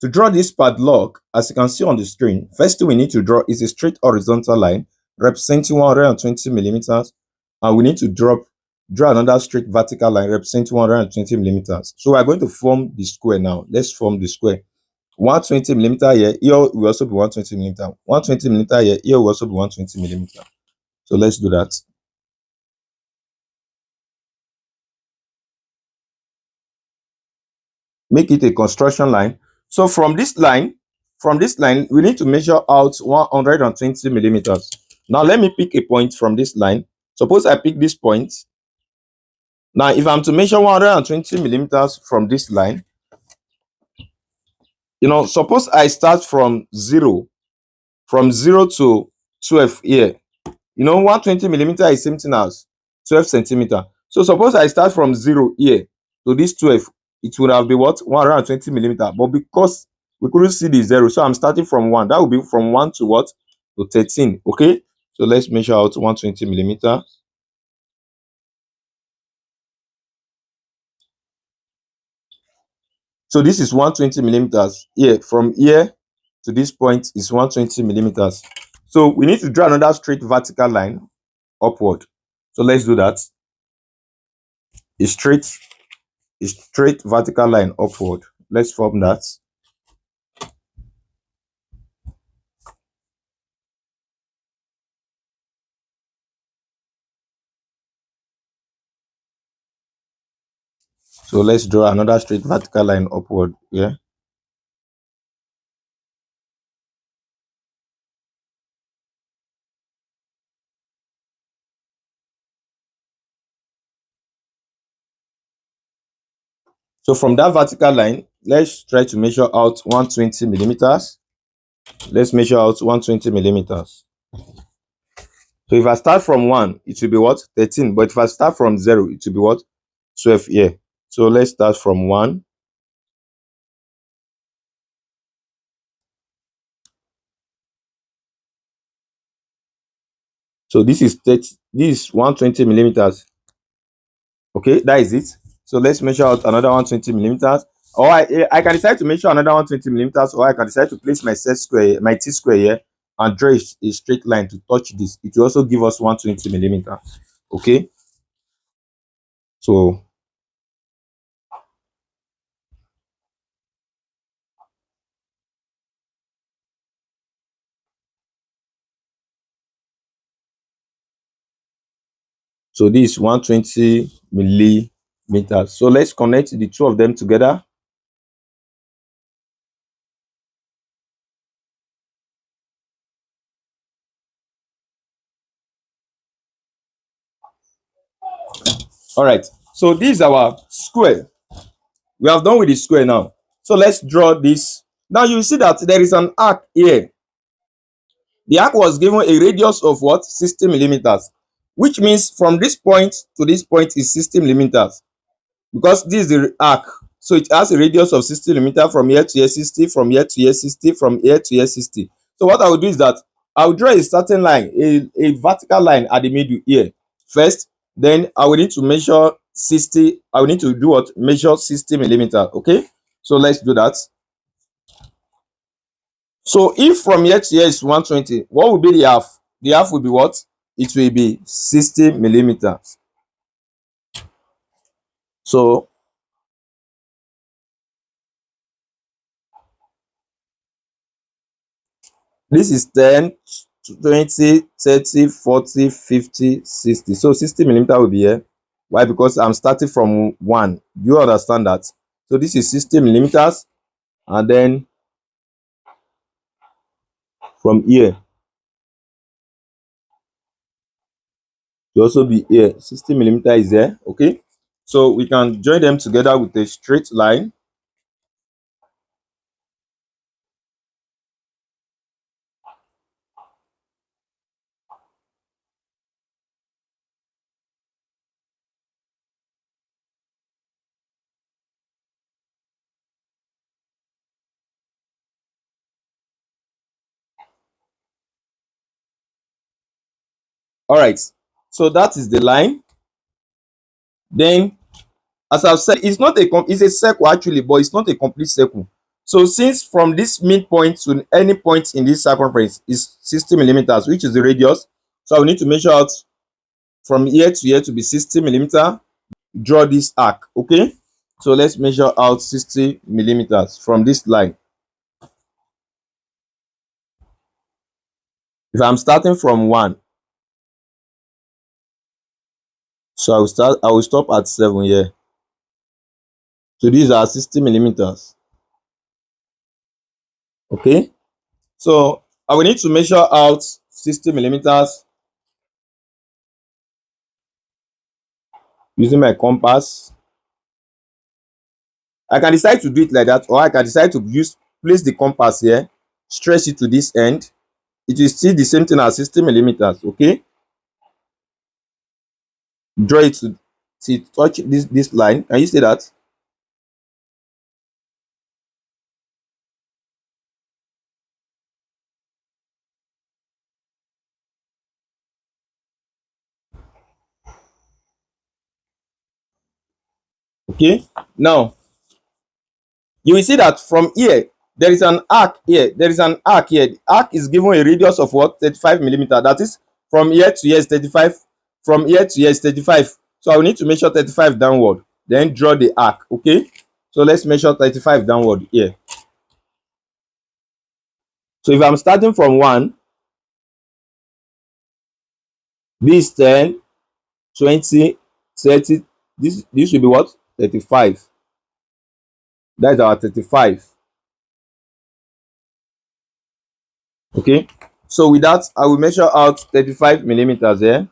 To draw this padlock, as you can see on the screen, first thing we need to draw is a straight horizontal line representing 120 millimeters, and we need to draw another straight vertical line representing 120 millimeters. So we are going to form the square now. Let's form the square. 120 millimeter here will also be 120 millimeter. 120 millimeter here will also be 120 millimeter. So let's do that. Make it a construction line. So from this line, we need to measure out 120 millimeters. Now let me pick a point from this line. Suppose I pick this point. Now if I'm to measure 120 millimeters from this line, suppose I start from 0 to 12 here. 120 millimeter is same thing as 12 centimeter. So suppose I start from 0 here to this 12, it would have been what? 120 millimeter. But because we couldn't see the 0, so I'm starting from 1. That would be from 1 to what? To 13. Okay. So let's measure out 120 millimeter. So this is 120 millimeters. Here, from here to this point is 120 millimeters. So we need to draw another straight vertical line upward. So let's do that. A straight vertical line upward. Let's form that. So let's draw another straight vertical line upward here. So from that vertical line, let's try to measure out 120 millimeters. Let's measure out 120 millimeters. So if I start from 1, it will be what? 13. But if I start from 0, it will be what? 12 here. So let's start from 1. So this is 120 millimeters. Okay, that is it. So let's measure out another 120 millimeters. Or I can decide to measure another 120 millimeters, or I can decide to place my T-square here and draw a straight line to touch this. It will also give us 120 millimeters. Okay. So this is 120 millimeters. So let's connect the two of them together. All right. So this is our square. We have done with the square now. So let's draw this. Now you see that there is an arc here. The arc was given a radius of what? 60 millimeters, which means from this point to this point is 60 millimeters, because this is the arc. So it has a radius of 60 millimeters, from here to here 60, from here to here 60, from here to here 60. So what I will do is that I will draw a certain line, a vertical line at the middle here first. Then I will need to measure 60. I will need to do what? Measure 60 millimeters. Okay. So let's do that. So if from here to here is 120, what will be the half? The half will be what? It will be 60 millimeters. So this is 10, 20, 30, 40, 50, 60. So 60 millimeter will be here. Why? Because I'm starting from 1. Do you understand that? So this is 60 millimeters, and then from here to also be here, 60 millimeter is there. Okay. So we can join them together with a straight line. All right. So that is the line. Then, as I've said, it's a circle actually, but it's not a complete circle. So since from this midpoint to any point in this circumference is 60 millimeters, which is the radius, so we need to measure out from here to here to be 60 millimeter. Draw this arc. Okay, so let's measure out 60 millimeters from this line. If I'm starting from 1, so I will stop at 7 here. So these are 60 millimeters. Okay, so I will need to measure out 60 millimeters using my compass. I can decide to do it like that, or I can decide to place the compass here, stretch it to this end. It is still the same thing as 60 millimeters. Okay, draw it to touch this line. Can you see that? Okay, now you will see that from here there is an arc here. There is an arc here. The arc is given a radius of what? 35 millimeter. That is from here to here is 35. From here to here is 35. So I will need to measure 35 downward. Then draw the arc. Okay, so let's measure 35 downward here. So if I'm starting from 1, this 10, 20, 30. This will be what? 35. That is our 35. Okay, so with that I will measure out 35 millimeters here.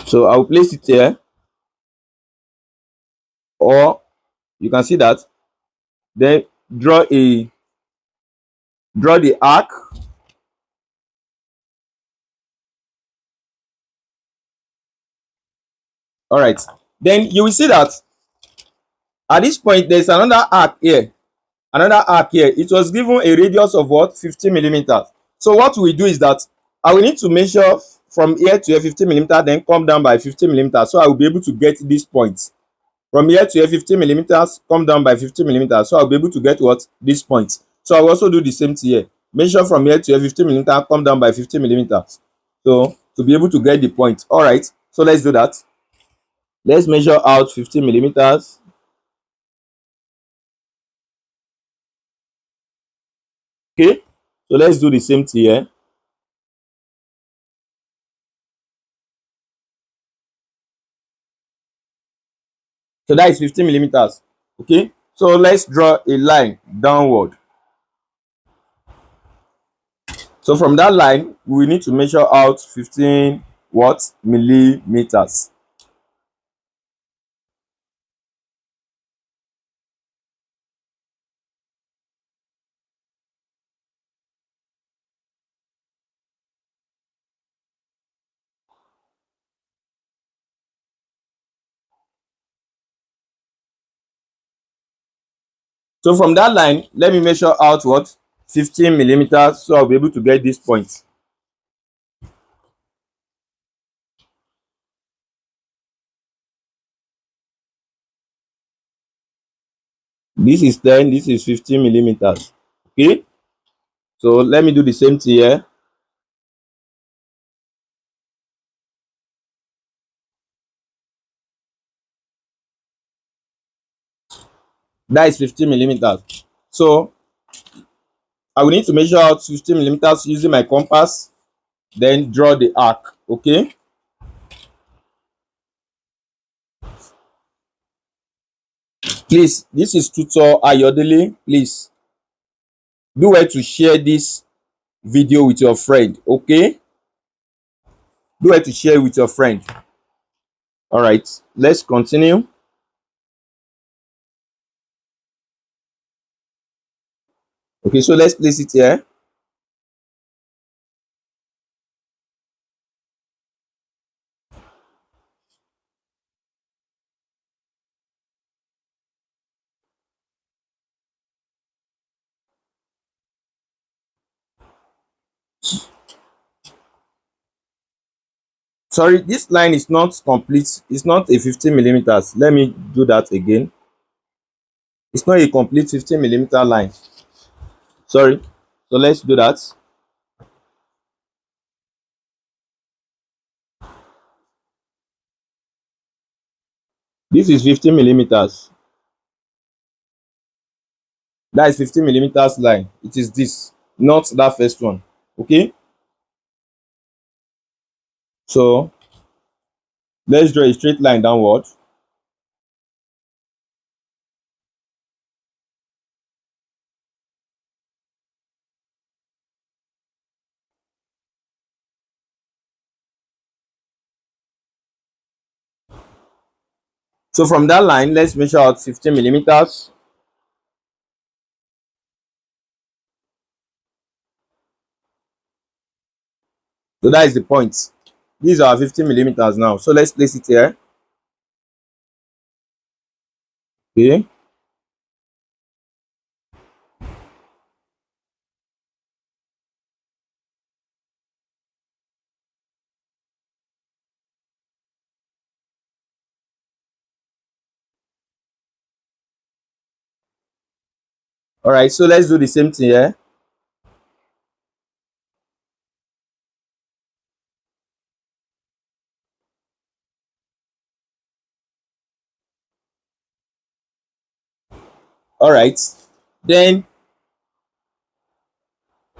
So I will place it here, or you can see that. Then draw the arc. All right, then you will see that at this point there's another arc here. It was given a radius of what? 50 millimeters. So what we do is that I will need to measure from here to here 50 millimeters, then come down by 50 millimeters, so I will be able to get this point. From here to here 50 millimeters, come down by 50 millimeters, so I'll be able to get what? This point. So I will also do the same thing here. Measure from here to here 50 millimeters, come down by 50 millimeters. So to be able to get the point. All right, so let's do that. Let's measure out 50 millimeters. Okay, so let's do the same thing here. So that is 50 millimeters. Okay, so let's draw a line downward. So from that line we need to measure out 15 what? Millimeters. So from that line, let me measure out what? 15 millimeters, so I'll be able to get this point. This is 10, this is 15 millimeters. Okay, so let me do the same thing here. That is 15 millimeters. So I will need to measure out 15 millimeters using my compass, then draw the arc. Okay, please, this is Tutor Ayodele. Please do well to share this video with your friend. Okay, do well to share with your friend. All right, let's continue. Okay, so let's place it here. Sorry, this line is not complete. It's not a 15 millimeters. Let me do that again. It's not a complete 15 millimeter line. Sorry. So let's do that. This is 15 millimeters. That is 15 millimeters line. It is this, not that first one. Okay. So let's draw a straight line downward. So from that line, let's measure out 15 millimeters. So that is the point. These are 15 millimeters now. So let's place it here. Okay. All right. So let's do the same thing here. All right. Then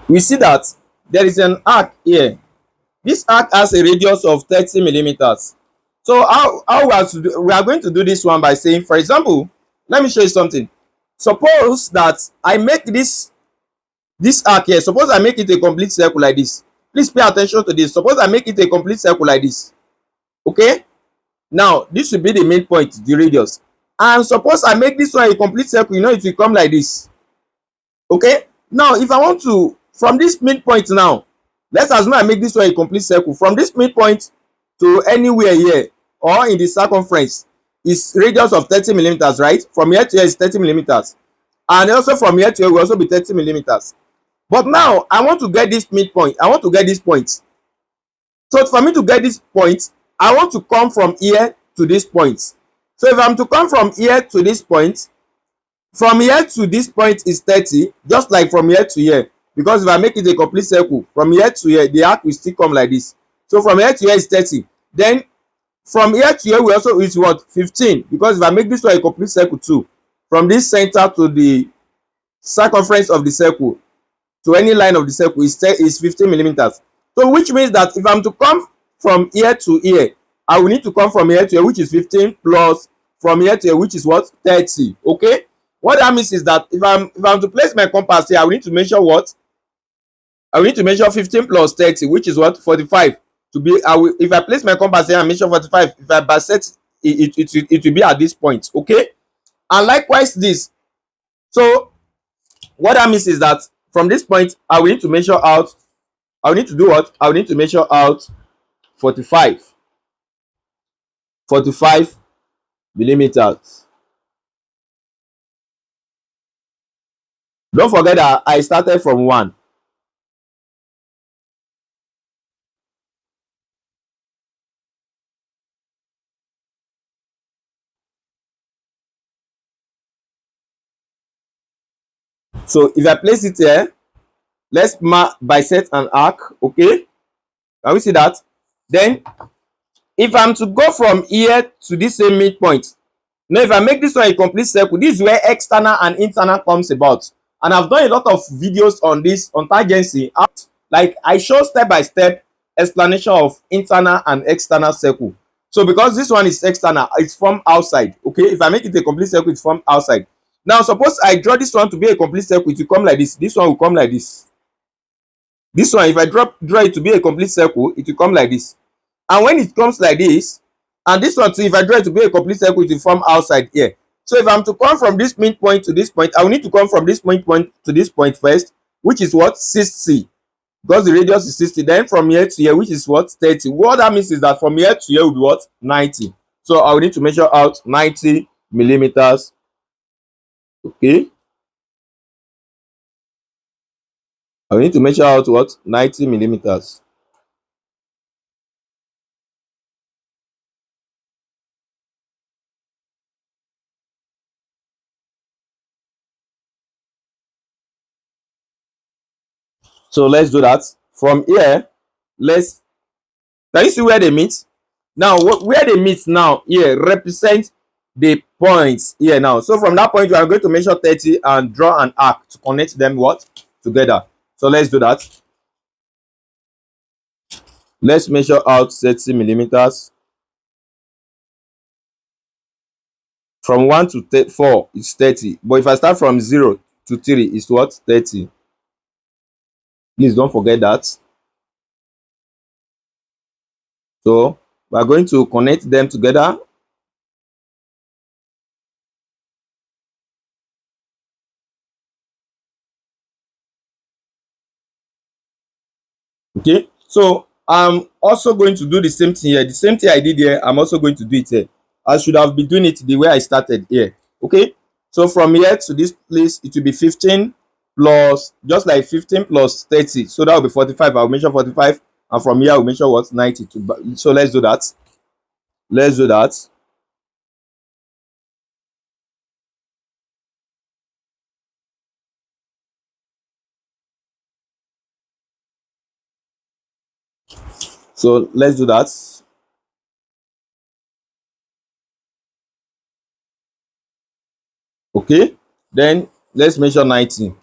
we see that there is an arc here. This arc has a radius of 30 millimeters. So how we are going to do this one by saying, for example, let me show you something. Suppose that I make this arc here. Suppose I make it a complete circle like this. Please pay attention to this. Suppose I make it a complete circle like this. Okay. Now this will be the main point, the radius. And suppose I make this one a complete circle, you know, it will come like this. Okay. Now if I want to, from this midpoint now, let's assume I make this one a complete circle. From this midpoint to anywhere here or in the circumference is radius of 30 millimeters, right? From here to here is 30 millimeters. And also from here to here will also be 30 millimeters. But now I want to get this midpoint. I want to get this point. So for me to get this point, I want to come from here to this point. So if I'm to come from here to this point, from here to this point is 30, just like from here to here. Because if I make it a complete circle, from here to here, the arc will still come like this. So from here to here is 30. Then from here to here we also is what? 15. Because if I make this one a complete circle too, from this center to the circumference of the circle, to any line of the circle is 15 millimeters. So which means that if I'm to come from here to here, I will need to come from here to here, which is 15, plus from here to here, which is what? 30. Okay. What that means is that if I'm to place my compass here, I will need to measure what? I will need to measure 15 plus 30, which is what? 45. To be, if I place my compass here and measure 45, if I bisect it will be at this point. Okay. And likewise this. So what that means is that from this point, I will need to measure out. I will need to do what? I will need to measure out 45 millimeters. Don't forget that I started from 1. So if I place it here, let's bisect an arc. Okay, can we see that? Then if I'm to go from here to this same midpoint, now if I make this one a complete circle, this is where external and internal comes about. And I've done a lot of videos on this, on tangency. Like I show step by step explanation of internal and external circle. So because this one is external, it's from outside. Okay, if I make it a complete circle, it's from outside. Now suppose I draw this one to be a complete circle, it will come like this. This one will come like this. This one, if I draw it to be a complete circle, it will come like this. And when it comes like this, and this one too, if I draw it to be a complete circle, it will form outside here. So if I'm to come from this midpoint to this point, I will need to come from this midpoint to this point first, which is what? 60. Because the radius is 60. Then from here to here, which is what? 30. What that means is that from here to here will be what? 90. So I will need to measure out 90 millimeters. Okay. I will need to measure out what? 90 millimeters. So let's do that. From here, let's can you see where they meet? Now, where they meet now here represent the points here now. So from that point, we are going to measure 30 and draw an arc to connect them what? Together. So let's do that. Let's measure out 30 millimeters. From 1 to 4 is 30. But if I start from 0 to 3, it's what? 30. Please don't forget that. So we are going to connect them together. Okay, so I'm also going to do the same thing here. The same thing I did here, I'm also going to do it here. I should have been doing it the way I started here. Okay, so from here to this place, it will be 15 plus, just like 15 plus 30. So that will be 45. I'll measure 45. And from here, I'll measure what? 92. So let's do that. Let's do that. So let's do that. Okay, then let's measure 90.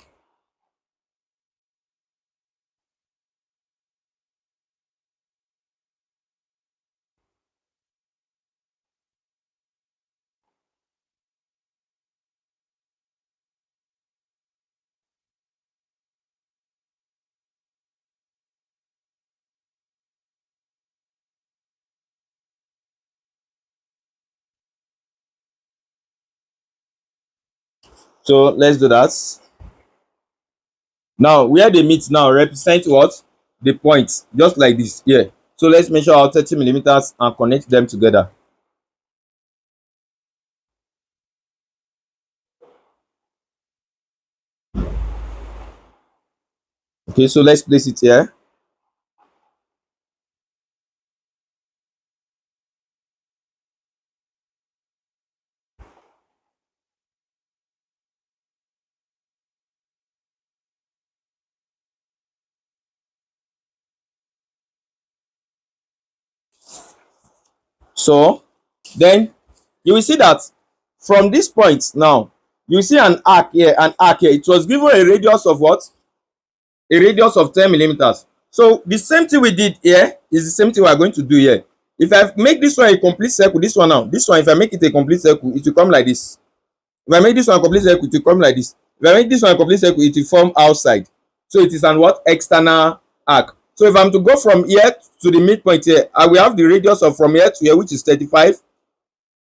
So let's do that. Now, where they meet now represent what? The point, just like this here. So let's measure out 30 millimeters and connect them together. Okay, so let's place it here. So then you will see that from this point now, you see an arc here, an arc here. It was given a radius of what? A radius of 10 millimeters. So the same thing we did here is the same thing we are going to do here. If I make this one a complete circle, this one now, this one, if I make it a complete circle, it will come like this. If I make this one a complete circle, it will come like this. If I make this one a complete circle, it will form outside. So it is an what? External arc. So if I'm to go from here to the midpoint here, I will have the radius of from here to here, which is 35,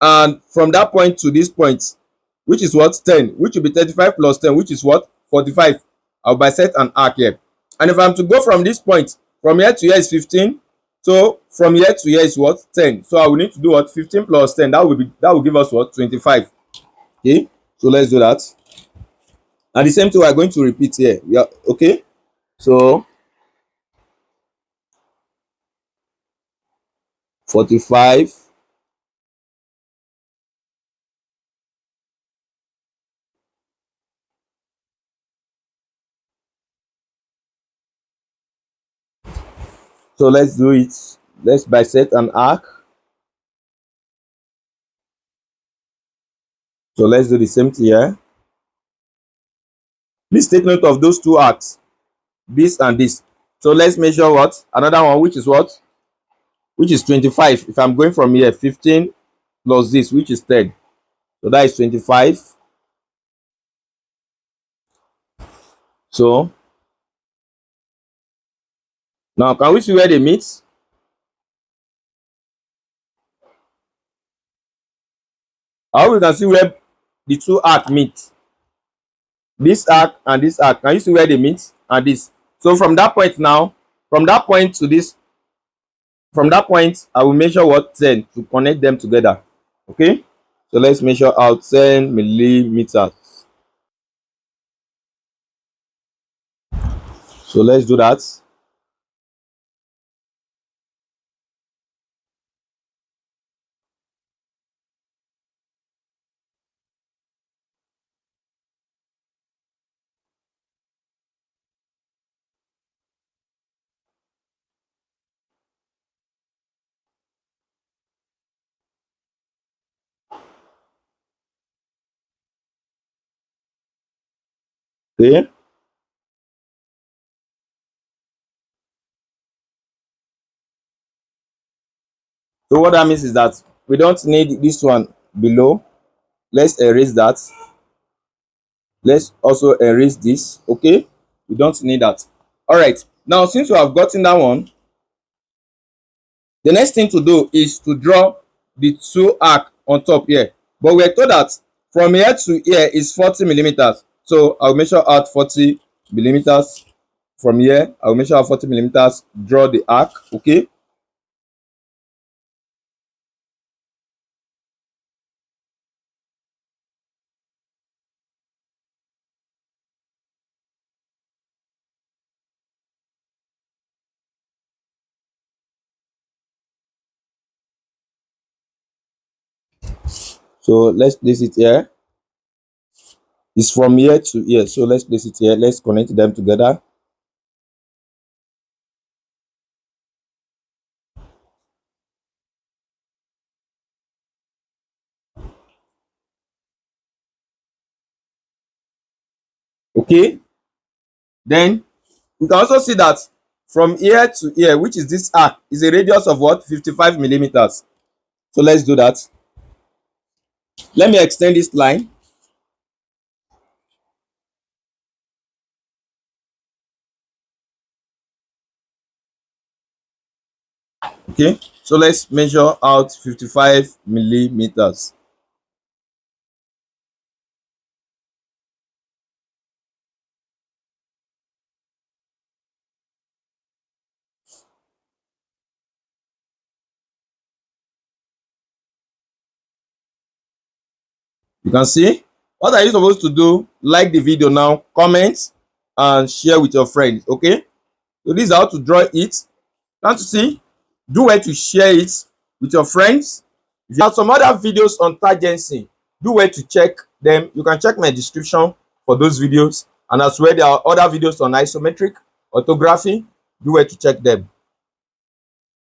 and from that point to this point, which is what? 10, which will be 35 plus 10, which is what? 45. I'll bisect an arc here. And if I'm to go from this point, from here to here is 15. So from here to here is what? 10. So I will need to do what? 15 plus 10. That will give us what? 25. Okay, so let's do that. And the same thing we are going to repeat here. Yeah, okay. So 45. So let's do it. Let's bisect an arc. So let's do the same thing here. Please take note of those two arcs, this and this. So let's measure what? Another one, which is what? Which is 25. If I'm going from here, 15 plus this, which is 10. So that is 25. So now can we see where they meet? How we can see where the two arcs meet? This arc and this arc. Can you see where they meet? And this. So from that point now, from that point to this, from that point, I will measure what? 10 to connect them together. Okay? So let's measure out 10 millimeters. So let's do that. Okay. So what that means is that we don't need this one below. Let's erase that. Let's also erase this. Okay, we don't need that. All right, now since we have gotten that one, the next thing to do is to draw the two arc on top here. But we're told that from here to here is 40 millimeters. So I'll measure out 40 millimeters. From here I'll measure out 40 millimeters, draw the arc. Okay, so let's place it here. It's from here to here, so let's place it here. Let's connect them together. Okay, then we can also see that from here to here, which is this arc, is a radius of what, 55 millimeters. So let's do that. Let me extend this line. Okay, so let's measure out 55 millimeters. You can see. What are you supposed to do? Like the video now, comment and share with your friends. Okay, so this is how to draw it. Can't you see? Do well to share it with your friends. If you have some other videos on Tangency, do well to check them. You can check my description for those videos, and as well there are other videos on isometric orthography. Do well to check them.